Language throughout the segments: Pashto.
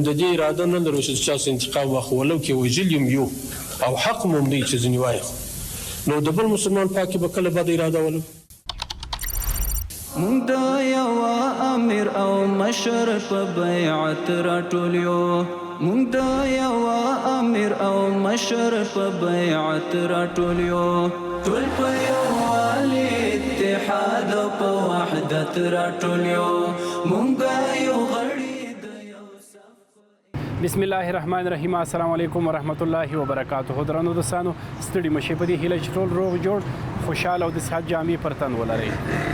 د دې اراده نه لرو چې چا انتقام واخلو ولو کې وژل یو او حق مو دی چې ځینې وایي نو د بل مسلمان پاکي به کله بد اراده ولرو. مونږ د یو امیر او مشر په بیعت راټولیو، مونږ د یو امیر او مشر په بیعت راټولیو، ټول په یووالي اتحاد او په وحدت راټولیو، مونږ یو غړي. بسم الله الرحمن الرحیم. السلام علیکم ورحمۃ اللہ وبرکاتہ. درنو دوستانو ستړي مشي په دې هیله چې ټول روغ جوړ خوشاله او د صحت جامې پر تن ولرئ.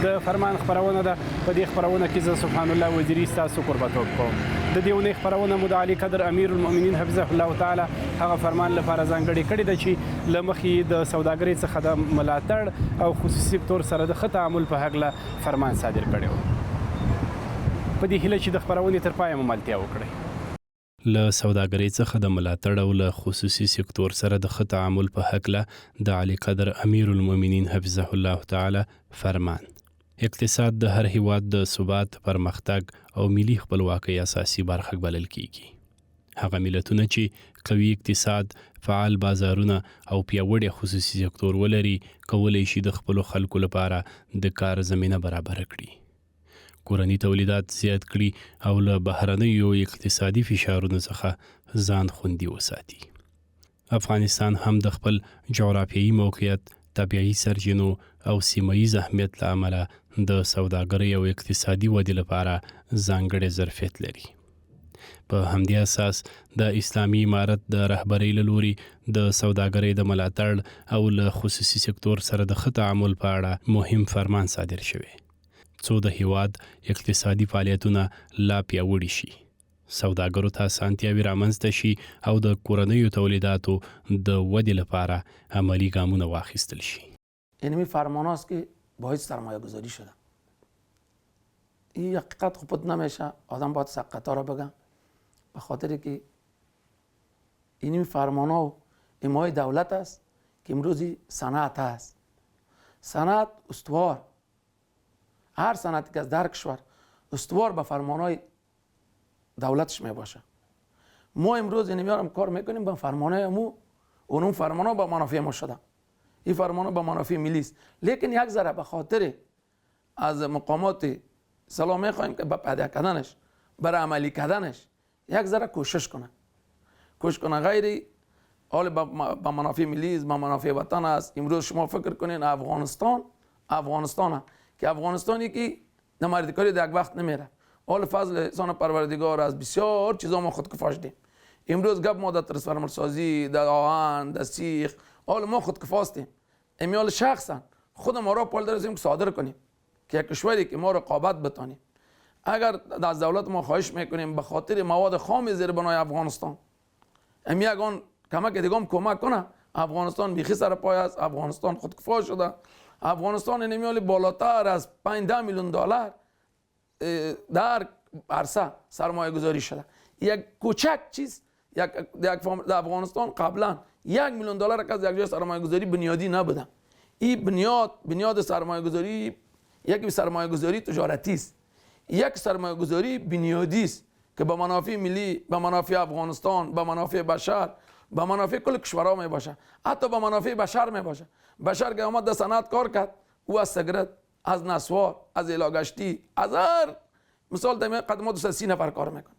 د فرمان خبرونه ده. په دې خبرونه کې زه سبحان الله وزیری ستاسو قربتوب کوم. د دې ونې خبرونه مو د علی قدر امیر المؤمنین حفظه الله تعالی هغه فرمان لپاره ځانګړې کړې ده چې له مخې د سوداګرۍ څخه د ملاتړ او خصوصي سکتور سره د ښه تعامل په هکله فرمان صادر کړی و. په دې هیله چې د خبرونې تر پایه مملتیا وکړئ. له سوداګرۍ څخه د ملاتړ او له خصوصي سکتور سره د ښه تعامل په هکله د علی قدر امیر المؤمنین حفظه الله تعالی فرمان. اقتصاد د هر هیواد د ثبات، پرمختګ او ملي خپلواکۍ اساسي برخه بلل کیږي. هغه ملتونه چې قوي اقتصاد، فعال بازارونه او پیاوړی خصوصي سکتور ولري کولی شي د خپلو خلکو لپاره د کار زمینه برابر کړي، کورني تولیدات زیات کړي او له بهرنیو اقتصادي فشارونو څخه ځان خوندي وساتي. افغانستان هم د خپل جغرافیایي موقعیت، طبیعي سرچینو او سیمه‌ییز اهمیت له امله د سوداګرۍ او اقتصادي ودې لپاره ځانګړی ظرفیت لري. په همدې اساس د اسلامي امارت د رهبرۍ له لوري د سوداګرۍ د ملاتړ او له خصوصي سکتور سره د ښه تعامل په اړه مهم فرمان صادر شوی څو د هیواد اقتصادي فعالیتونه لا پیاوړي شي، سوداګرو ته اسانتیاوې رامنځته شي او د کورنیو تولیداتو د ودې لپاره عملی ګامونه واخیستل شي. این فرمان است که باید سرمایه گذاری شده. این حقیقت خوب نمیشه، آدم باید حقیقتا را بگم، به خاطر که این فرمان ها حمایه دولت است که امروزی صنعت است. صنعت استوار، هر صنعتی که از در کشور استوار به فرمانهای دولتش می باشه. ما امروز اینمیارم کار میکنیم به فرمانهای مو، اون فرمانها به منافع ما شده. این فرمانها به منافع ملی است، لیکن یک ذره به خاطر از مقامات سلام میخوایم که به پیدا کردنش، برای عملی کردنش یک ذره کوشش کنه. غیر حال به منافع ملی است، به منافع وطن است. امروز شما فکر کنین افغانستان که افغانستانی که نمایندگی در یک وقت نمیره. حال فضل احسان پروردگار از بسیار چیزا ما خودکفا شدیم. امروز گپ ما در ترانسفورمر سازی، در آهن، در سیخ، حال ما خودکفا هستیم. امیال شخصا خود ما را پول درسیم که صادر کنیم که یک کشوری که ما رقابت بتانیم. اگر از دولت ما خواهش میکنیم به خاطر مواد خام زیربنای افغانستان امی یگان کمک دیگه کمک کنه، افغانستان بیخی سر پای است، افغانستان خودکفا شده. افغانستان نمیالی بالاتر از 5-10 میلیون دلار در عرصه سرمایه گذاری شده. یک کوچک چیز در افغانستان قبلا 1 میلیون دلار که از یک جای سرمایه گذاری بنیادی نبوده. این بنیاد سرمایه گذاری یک سرمایه گذاری تجارتی است، یک سرمایه گذاری بنیادی است که به منافع ملی، به منافع افغانستان، به منافع بشر، به منافع کل کشورها می باشه، حتی به منافع بشر می باشه. بشر که آمد در صنعت کار کرد، او از سگرت، از نسوار، از الاگشتی، از هر مثال در قدمات 230 نفر کار میکنه.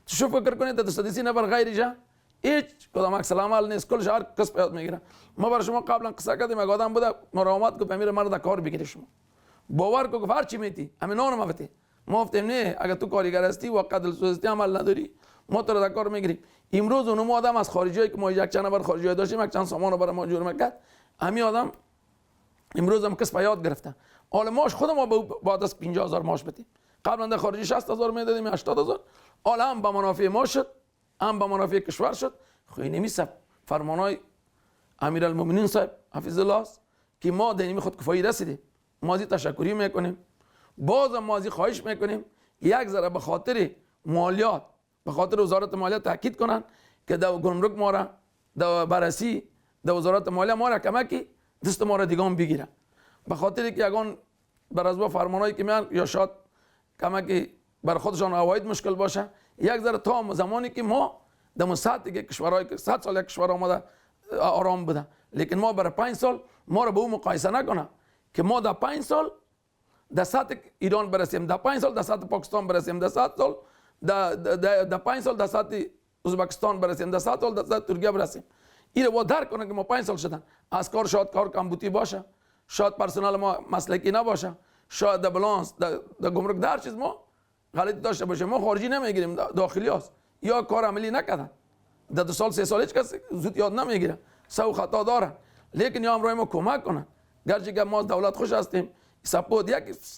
تو شو فکر کنید 230 نفر غیر جا هیچ کدام عکس العمل نیست، کلش هر کس یاد میگیره. ما برای شما قبلا قصه کردیم، یک آدم بوده مرامت کو امیر مرد کار بگیری، شما باور کو هر چی میتی همین نان مفتی ما گفتیم نه، اگر تو کارگر هستی و قدل سوزتی عمل نداری ما تو را کار میگیریم. امروز اون آدم از خارجی که ما یک چند نفر خارجی داشتیم، یک چند سامان برای ما جور میکرد، همین آدم امروز هم کس یاد گرفته. حالا ماش خود ما بعد از 50,000 ماش بدیم، قبلا در خارجی 60,000 میدادیم، 80,000. حالا هم به منافع ما شد، هم به منافع کشور شد. خو اینمی فرمانای امیرالمومنین صاحب حفظ الله است که ما در اینمی خودکفایی رسیدیم. ما از تشکری میکنیم، باز ما از خواهش میکنیم یک ذره به خاطر مالیات، به خاطر وزارت مالیه تاکید کنن که در گمرک ما را، در بررسی در وزارت مالیه ما را کمکی دست ما را دیگه هم بگیرن، به خاطر که یگان بر از با فرمانایی که میان یا شاید کمکی بر خودشان عواید مشکل باشه، یک ذره تا زمانی که ما در سطح که کشورهای که 100 سال یک کشور آمده آرام بوده، لیکن ما برای 5 سال ما رو به اون مقایسه نکنه که ما در 5 سال در سطح ایران برسیم، در 5 سال در سطح پاکستان برسیم، در 100 سال در 5 سال در سطح ازبکستان برسیم، در 100 سال در سطح ترکیه برسیم. این رو درک کنه که ما 5 سال شدن. از کار شاید کار کمبودی باشه، شاید پرسنل ما مسلکی نباشه، شاید در بلانس در گمرک در چیز ما غلطی داشته باشه. ما خارجی نمیگیریم، داخلی هست یا کار عملی نکردن. در 2 سال 3 سال هیچ کس زود یاد نمیگیره، سو خطا دارن. لیکن یا امروز ما کمک کنن، گرچه که ما دولت خوش هستیم، سپورت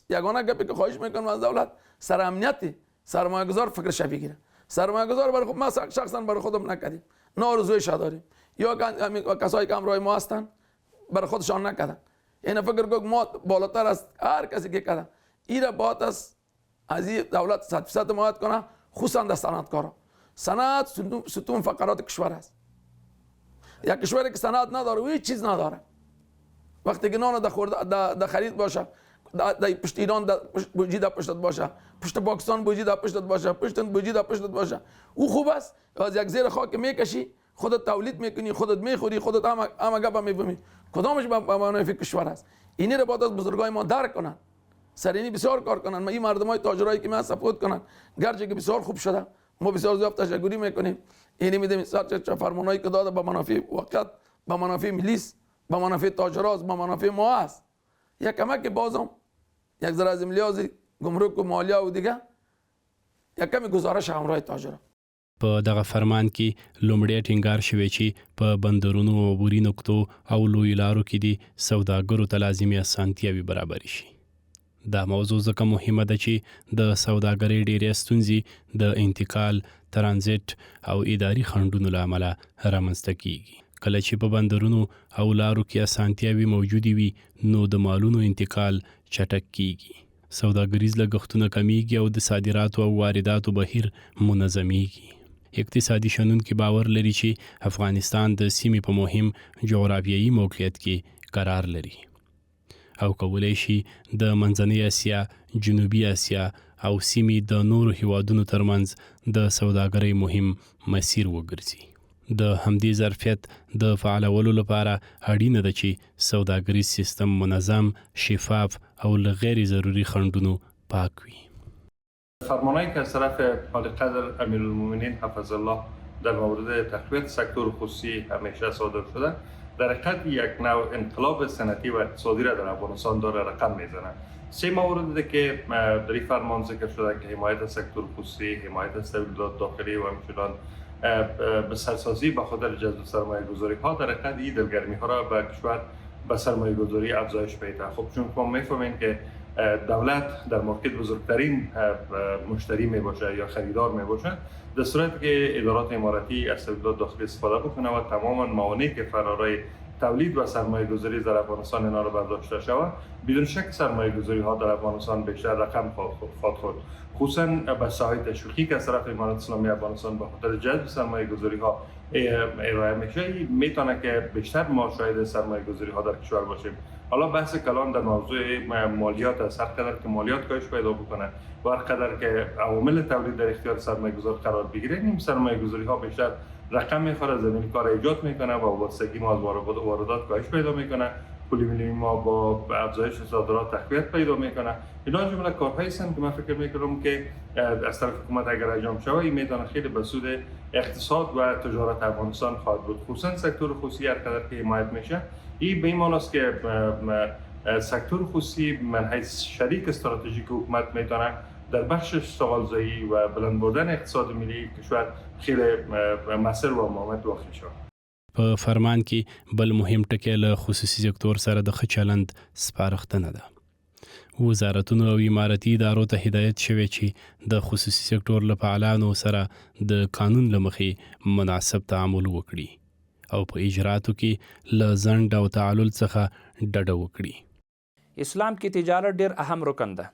یگانه گپی که خواهش میکنم از دولت سر امنیتی سرمایه گذار فکرش بگیره. سرمایه گذار برای خود ما شخصا برای خودم نکردیم، نه آرزویش داریم، یا کسایی که امروز ما هستن برای خودشان نکردن. این فکر که ما بالاتر از هر کسی که کردن. این باید از این دولت 100% حمایت کنه، خصوصا در صنعتکارا. صنعت ستون فقرات کشور است. یک کشوری که صنعت نداره و هیچ چیز نداره. وقتی که نان در خرید باشه، در پشت ایران بوجی در پشتت باشه، پشت پاکستان بوجی در پشتت باشه، پشت بوجی در پشتت باشه، او خوب است. از یک زیر خاک میکشی، خودت تولید میکنی، خودت میخوری، خودت همه گپا میفهمی. کدامش به منافع کشور است؟ اینی رو باید از بزرگای ما درک کنن، سر اینی بسیار کار کنن. این مردمای تاجرایی که من سپورت کنن، گرچه که بسیار خوب شده، ما بسیار زیاد تشکری میکنیم. اینی میدیم چه فرمانایی که داده به منافع وقت، به منافع ملیس، به منافع تاجراست، به منافع ما است. یک کمک بازم یک ذره از املیاز گمرک و مالیه و دیگه یک کمی گزارش همراه تاجرا. په دغه فرمان کې لومړی ټینګار شوی چې په بندرونو او عبوري نقطو او لویو لارو کې دي سوداګرو ته لازمي اسانتیاوې برابرې شي. دا موضوع ځکه مهمه ده چې د سوداګرۍ ډېرې ستونزې د انتقال، ترانزیت او اداري خنډونو له امله رامنځته کیږي. کله چې په بندرونو او لارو کې اسانتیاوې موجودې وي نو د مالونو انتقال چټک کیږي، سوداګریز لګښتونه کمیږي او د صادراتو او وارداتو بهیر منظمیږي. اقتصادي شنونکي باور لري چې افغانستان د سیمې په مهم جغرافیایي موقعیت کې قرار لري او کولی شي د منځنۍ اسیا، جنوبي اسیا او سیمې د نورو هیوادونو ترمنځ د سوداګرۍ مهم مسیر وګرځي. د همدې ظرفیت د فعالولو لپاره اړینه ده چې سوداګریز سیستم منظم، شفاف او له غیر ضروري خنډونو پاک وي. فرمانهایی که از طرف عالی‌قدر امیرالمومنین حفظ الله در مورد تقویت سکتور خصوصی همیشه صادر شده، در حقیقت یک نوع انقلاب صنعتی و اقتصادی را در افغانستان داره رقم میزنه. 3 مورد که در این فرمان ذکر شده که حمایت از سکتور خصوصی، حمایت از تولیدات داخلی و همچنان به سرسازی به خاطر جذب سرمایه گذاری ها، در حقیقت این دلگرمی ها را به کشور به سرمایه گذاری افزایش میده. خب چون ما میفهمیم که دولت در مارکت بزرگترین مشتری می باشه یا خریدار می باشه، در صورتی که ادارات اماراتی از تولیدات داخلی استفاده بکنه و تماما موانعی که فرارای تولید و سرمایه گذاری در افغانستان اینا رو برداشته شود، بدون شک سرمایه گذاری ها در افغانستان بیشتر رقم خواهد خورد. خصوصا به ساحه تشویقی که از طرف امارات اسلامی افغانستان به خاطر جذب سرمایه گذاری ها ارائه میشه، میتونه که بیشتر ما شاهد سرمایه گذاری ها در کشور باشیم. حالا بحث کلان در موضوع مالیات است. هر قدر که مالیات کاهش پیدا بکنه و هر قدر که عوامل تولید در اختیار سرمایه گذار قرار بگیره، این سرمایه گذاری ها بیشتر رقم میخوره، زمین کار ایجاد میکنه و وابستگی ما از واردات کاهش پیدا میکنه، پول ملی ما با افزایش صادرات تقویت پیدا میکنه. اینا جمله کارهایی هستند که من فکر میکنم که از طرف حکومت اگر انجام شود این میتونه خیلی به سود اقتصاد و تجارت افغانستان خواهد بود. خصوصا سکتور خصوصی هر قدر که حمایت میشه، این به این معنی است که سکتور خصوصی من حیث شریک استراتژیک حکومت میتونه در بخش اشتغالزایی و بلند بردن اقتصاد ملی کشور خیلی مؤثر و مهمت واقع شود. په فرمان کې بل مهم ټکی له خصوصي سکتور سره د ښه چلند سپارښتنه ده. وزارتونو او امارتي ادارو ته هدایت شوی چې د خصوصي سکتور له فعالانو سره د قانون له مخې مناسب تعامل وکړي او په اجراتو کې له ځنډ او تعلل څخه ډډه وکړي. اسلام کې تجارت ډیر اهم رکن ده.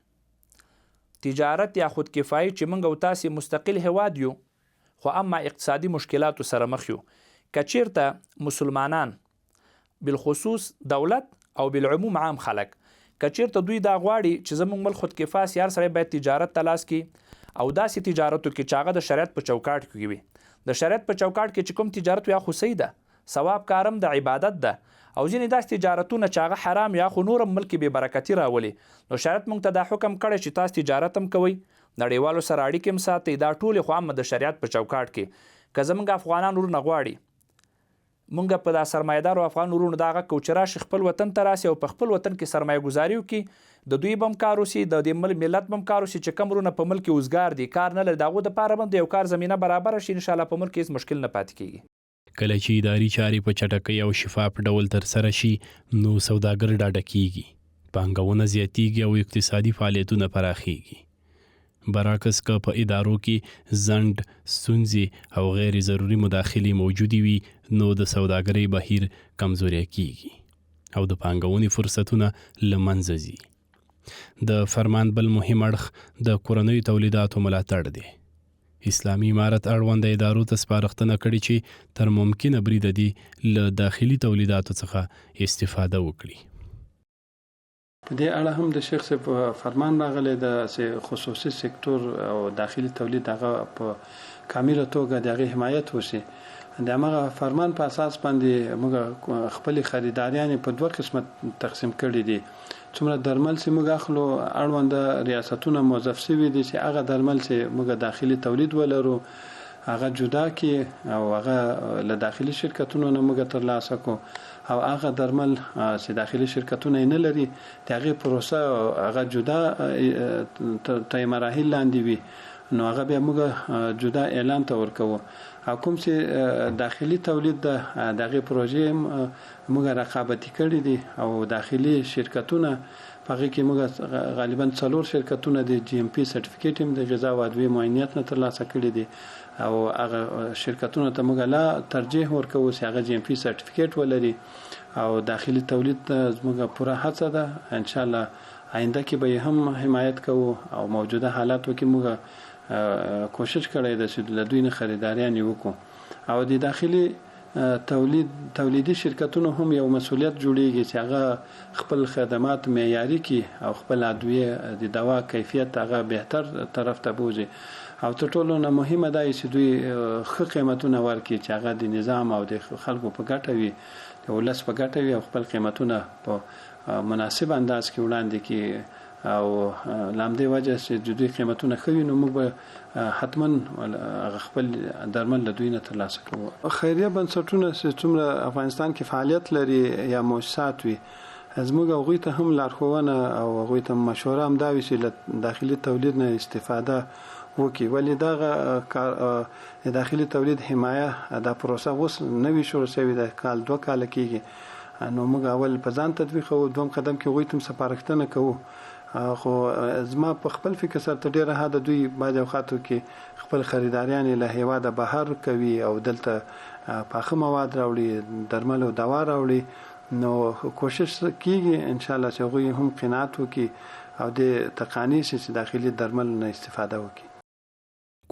تجارت یا خودکفایي چې موږ او تاسې مستقل هیواد یو، خو اما اقتصادي مشکلاتو سره مخ یو. که چیرته مسلمانان بالخصوص دولت او بالعموم عام خلک که چیرته دوی دا غواړي چې زموږ ملک خودکفا سي، هر سړی باید تجارت ته لاس کړي او داسې تجارتو کې چې هغه د شریعت په چوکاټ کې وي. د شریعت په چوکاټ کې چې کوم تجارت یا خو صحیح ده، ثواب کارم د عبادت ده، او ځینې داسې تجارتونه چې هغه حرام یا خو نورم ملک بې برکتي راولي، نو شریعت موږ ته دا حکم کړی چې تاسو تجارت هم کوئ، نړیوالو سره اړیکې هم ساتئ. دا ټولې خو هم د شریعت په چوکاټ کې. که زموږ افغانان ورونه غواړي مونږ په دا سرمایه‌دارو افغان ورونو دا غږ کوو چې راشي خپل وطن ته راسي او په خپل وطن کې سرمایه ګزاري وکړي، د دوی به هم کار وسي، د دې ملت به هم کار وسي چې کوم ورونه په ملک کې وزګار دي، کار نه لري، د هغو دپاره به د یو کار زمینه برابره شي، انشاءالله په ملک کې هېڅ مشکل نه پاتې کېږي. کله چې اداري چارې په چټکۍ او شفاف ډول ترسره شي نو سوداګر ډاډه کېږي، پانګونه زیاتیږي او اقتصادي فعالیتونه پراخیږي. برعکس که په ادارو کې ځنډ، ستونزې او غیر ضروري مداخلې موجودې وي نو د سوداګرۍ بهیر کمزوری کیږي او د پانګونې فرصتونه له منځه ځي. د فرمان بل مهم اړخ د کورنیو تولیداتو ملاتړ دی. اسلامي امارت اړونده ادارو ته سپارښتنه کړې چې تر ممکنه بریده دي له داخلي تولیداتو څخه استفاده وکړي. په دې اړه هم د شیخ صاحب فرمان راغلی د خصوصي سکتور او داخلي تولید هغه په کامله توګه د هغې حمایت وشي. د همغه فرمان په اساس باندې موږ خپلې خریداریانې په دوه قسمه تقسیم کړي دي. څومره درمل چې موږ اخلو اړونده ریاستونه موظف شوي دي چې هغه درمل چې موږ داخلي تولید ولرو هغه جدا کړي او هغه له داخلي شرکتونو نه موږ ترلاسه کړو، او هغه درمل چې داخلي شرکتونه نه لري د هغې پروسه هغه جدا تر مراحل لاندې وي، نو هغه بیا موږ جدا اعلان ته ورکوو. او کوم چې داخلي تولید ده د هغې پروژې موږ رقابتي کړي دي او داخلي شرکتونه په هغې کې موږ غالبا 4 شرکتونه د جی ام پی سرټیفیکیټ هم د غذا او ادویې معاینیت نه ترلاسه کړي دي، او هغه شرکتونه ته موږ لا ترجیح ورکوو چې هغه جی ام پی سرټیفیکیټ ولري. او داخلي تولید ته زموږ پوره هڅه ده، انشاءالله آینده کې به هم حمایت کوو او موجوده حالاتو کې موږ کوشش کړی ده چې له دوی نه خریداریانې وکړو. او د داخلي تولیدي شرکتونو هم یو مسؤلیت جوړیږي چې هغه خپل خدمات معیاري کړي او خپل ادویه د دوا کیفیت هغه بهتر طرف ته بوځي. او تر ټولو نه مهمه ده چې دوی ښه قیمتونه ورکړي چې هغه د نظام او د خلکو په ګټه وي، د ولس په ګټه وي، او خپل قیمتونه په مناسب انداز کې وړاندې کړي. او لامدې وجه چې دوی قیمتونه ښه وي نو موږ به حتما خپل درمل له دوی نه ترلاسه کوو. خیریه بنسټونه چې څومره افغانستان کې فعالیت لري یا مؤسسات وي، زموږ هغوی ته هم لارښوونه او هغوی ته مشوره هم دا وي چې له داخلي تولید نه استفاده وکړي. ولې دغه داخلي تولید حمایه دا پروسه اوس نوي شروع شوې ده، کال 2 کاله کېږي، نو موږ اول په ځان تطبیق او دوم قدم کې هغوی ته هم سپارښتنه کوو. خو زما په خپل فکر سره تر ډیره حده دوی بعض اوقاتو کې خپل خریداریان له هیواده بهر کوي او دلته پاخه مواد راوړي، درمل او دوا راوړي، نو کوشش کیږي ان شاء الله چې هغوی هم قناعت وکړي او د تقانی چې داخلي درمل نه استفاده وکړي.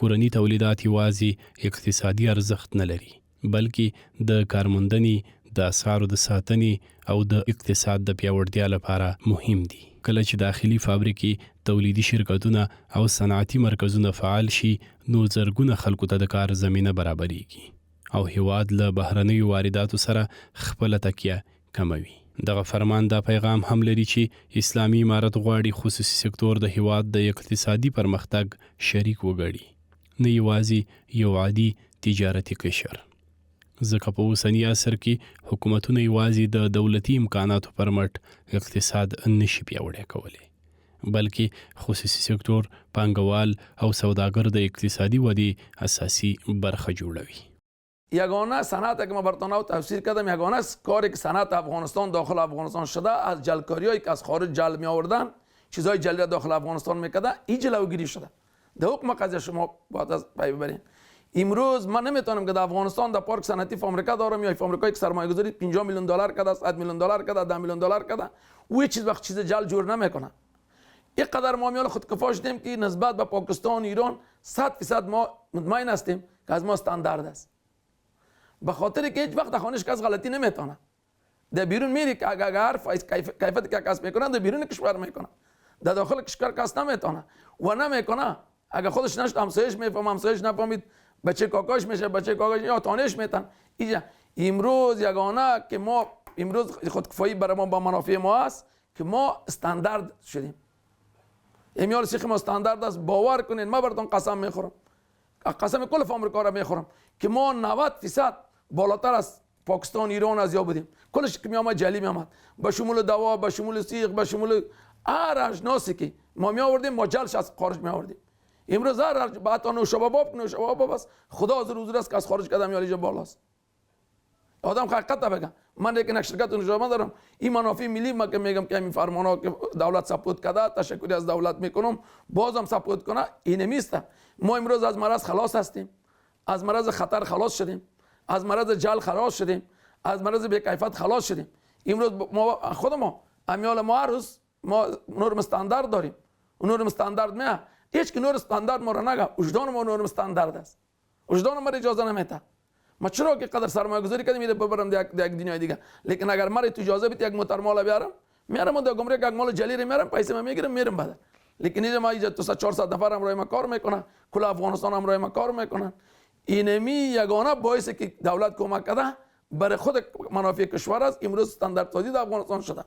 کورني تولیدات یوازې اقتصادي ارزښت نه لري بلکې د کارموندنې، د اسعارو د ساتنې او د اقتصاد د پیاوړتیا لپاره مهم دي. کله چې داخلي فابریکې، تولیدي شرکتونه او صنعتي مرکزونه فعال شي نو زرګونه خلکو ته د کار زمینه برابرېږي او هیواد له بهرنیو وارداتو سره خپله تکیه کموي. دغه فرمان دا پیغام هم لري چې اسلامي امارت غواړي خصوصي سکتور د هیواد د اقتصادي پرمختګ شریک وګڼي، نه یوازې یو عادي تجارتي قشر. ځکه په اوسني عصر کې حکومتونه یوازې د دولتي امکاناتو پر مټ اقتصاد نشي پیاوړی کولی، بلکې خصوصي سکتور، پانګوال او سوداګر د اقتصادی ودې اساسی برخه جوړوي. یگانه صنعت که ما برتانه تفسیر کردم، یگانه کاری که صنعت افغانستان داخل افغانستان شده از جلبکاریایی که از خارج جلب می آوردن، چیزای جلی داخل افغانستان میکردن، این جلوگیری شده. در حکم قضیه شما باید از پی ببرین. امروز من نمیتونم که در افغانستان در پارک صنعتی في آمریکا دارم یا في آمریکا یک سرمایه گذاری 50 میلیون دلار کرده، 100 میلیون دلار کرده، 10 میلیون دلار کرده، او چیز وقت چیز جل جور نمیکنه. یک قدر ما میال خودکفا شدیم که نسبت به پاکستان، ایران 100% ما مطمئن هستیم که از ما استاندارد است. به خاطر که هیچ وقت خانش کس غلطی نمیتونه. در بیرون میری که اگر کیفیت که کسب میکنه در بیرون کشور میکنه. در داخل کشور کس نمیتونه و نمیکنه. اگه خودش نشد همسایش میفهم، همسایش نفهمید بچه کاکاش میشه، بچه کاکاش یا تانش میتن. اینجا امروز یگانه که ما امروز خودکفایی برای ما با منافع ما است که ما استاندارد شدیم. امیال سیخ ما استاندارد است. باور کنین ما براتون قسم میخورم، قسم کل آمریکا را میخورم که ما 90% بالاتر از پاکستان، ایران، آسیا بودیم. کلش که میامد جلی میامد، به شمول دوا، به شمول سیخ، به شمول هر اجناسی که ما می آوردیم ما جلش از خارج می آوردیم. امروز هر بعد نوشابه است. خدا حضور است که از خارج کردم یا بالاست. آدم حقیقت بگم. من یک شرکت نوشابه دارم. این منافع ملی ما که میگم که این فرمانا که دولت سپورت کرده، تشکری از دولت میکنم، بازم سپورت کنه. این نیست. ما امروز از مرض خلاص هستیم، از مرض خطر خلاص شدیم، از مرض جل خلاص شدیم، از مرض بی‌کیفیت خلاص شدیم. امروز ما خود ما امیال ما روز ما نرم استاندارد داریم. اون نرم استاندارد نه، هیچ که نرم استاندارد ما را نگه. وجدان ما نرم استاندارد است. وجدان ما اجازه نمیده. ما چرا که قدر سرمایه گذاری کردیم میده ببرم یک دنیای دیگه. لیکن اگر ما تو اجازه بدید یک موتر مال بیارم، میارم و گمرک یک مال جلی میارم، پیسه من میگیرم میرم بعد. لیکن اینجا ما اینجا 400 نفر همراه ما کار میکنن، کل افغانستان همراه ما کار میکنن. اینمی یگانه باعث که دولت کمک کرده برای خود منافع کشور است. امروز استاندارد سازی در افغانستان شده.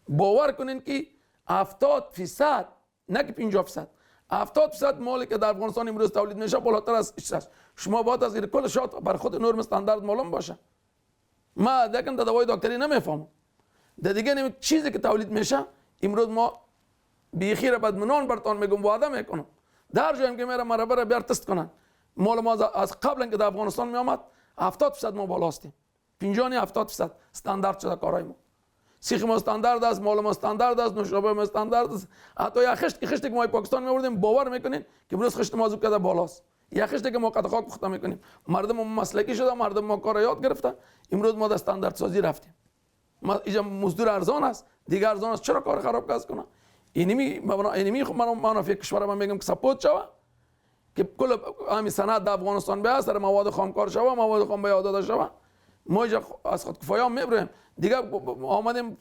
باور کنین که 70% نه که 50%، 70% مالی که در افغانستان امروز تولید میشه بالاتر از است. شما باید از این کل شات بر خود نرم استاندارد معلوم باشه. ما دیگه دوای دکتری نمیفهمم. دیگه چیزی که تولید میشه امروز ما بیخیر بدمنان براتون میگم وعده میکنم. در جایم که میرم مرا بیار تست کنن. مال ما از قبل اینکه در افغانستان میامد 70% ما بالاستیم. 50-70% استاندارد شده کارای ما. سیخ ما استاندارد است، مال ما استاندارد است، نوشابه ما استاندارد است. حتی یا خشتی که ما پاکستان میآوردیم باور میکنین که امروز خشت ما زوب کرده بالاست. یا خشتی که ما قطع خاک پخته میکنیم. مردم ما مسلکی شده، مردم ما کار یاد گرفته. امروز ما در استاندارد سازی رفتیم. ما اینجا مزدور ارزان است، دیگه ارزان است، چرا کار خراب کس کنه؟ اینمی منافع کشور ما میگم که سپورت شوه که کل همین صنعت در افغانستان به اثر مواد خام کار شوه، مواد خام به یاد داده شوه. ما اینجا از خودکفایی میبریم. دیگه آمدیم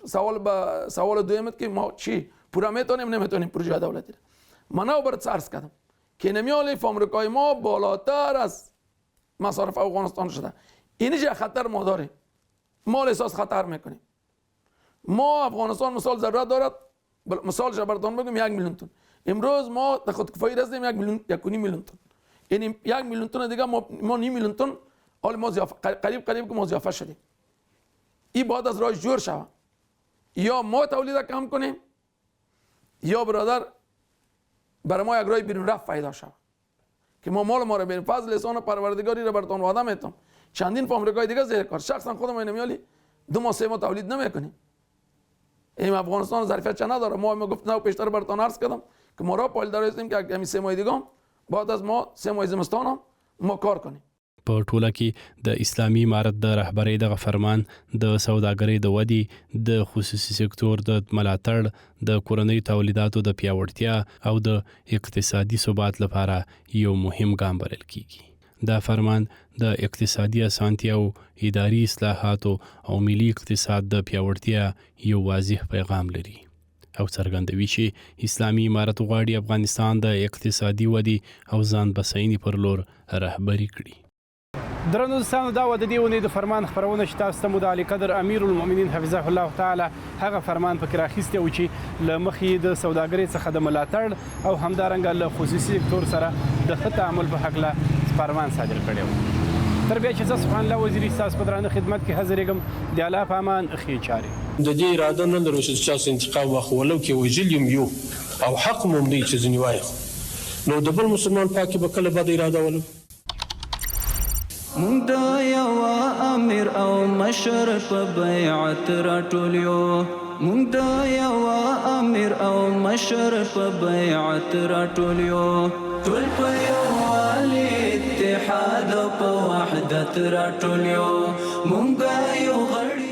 سوال دومت که ما چی پورا میتونیم نمیتونیم پروژه دولتی. من برات عرض کردم که نمیالی آمریکای ما بالاتر از مصارف افغانستان شده. اینجا خطر ما داریم. ما احساس خطر میکنیم. ما افغانستان مثال ضرورت دارد، مثالش براتون بگم 1 میلیون تن. امروز ما در خودکفایی رسیدیم 1.5 میلیون تن. یعنی 1 میلیون تن دیگه ما 9 میلیون تن حال ما قریب که ما ضعف شدیم. این باید از راه جور شود. یا ما تولید کم کنیم یا برادر برای ما یک راه بیرون رفت پیدا شود که ما مال ما رو بین فضل لسان پروردگاری رو براتون وعده میتم. چندین آمریکای دیگه زیر کار شخصا خودم نمیالی 2 ماه 3 ماه تولید نمیکنیم. این افغانستان ظرفیت چه نداره. ما گفت نه پیشتر براتون عرض کردم که ما را پایدار هستیم که همین 3 ماه دیگه بعد از ما 3 ماه زمستان هم ما کار کنیم. په ټوله کې د اسلامي امارت د رهبرۍ دغه فرمان د سوداګرۍ د ودې، د خصوصي سکتور د ملاتړ، د کورنۍ تولیداتو د پیاوړتیا او د اقتصادي ثبات لپاره یو مهم ګام بلل کیږي. دا فرمان د اقتصادي اسانتیاو، اداري اصلاحاتو او ملي اقتصاد د پیاوړتیا یو واضح پیغام لري او څرګندوي چې اسلامي امارت غواړي افغانستان د اقتصادي ودې او ځان بساینې پر لور رهبري کړي. درنو دوستانو، دا و د دې اونۍ د فرمان خپرونه چې تاسو ته مو د علي قدر امیر المؤمنین حفظه الله تعالی هغه فرمان پکې راخیستی و چې له مخې د سوداګرۍ څخه د ملاتړ او همدارنګه له خصوصي سکتور سره د ښه تعامل په هکله فرمان صادر کړی و. تر بیا چې زه سبحان الله وزیري ستاسو په درانه خدمت کې حاضرېږم. د الله په امان ښې چارې. د دې اراده نه لرو چې چاسو انتقام واخلو، ولو کې وژل یو او حق مو دی چې ځینې وایي، نو د بل مسلمان پاکي به کله بد اراده ولرو. مونږ د یو امیر او مشر په بیعت راټولیو، مونږ د یو امیر او مشر په بیعت راټولیو، ټول په یووالي اتحاد په وحدت راټولیو، مونږ یو غړي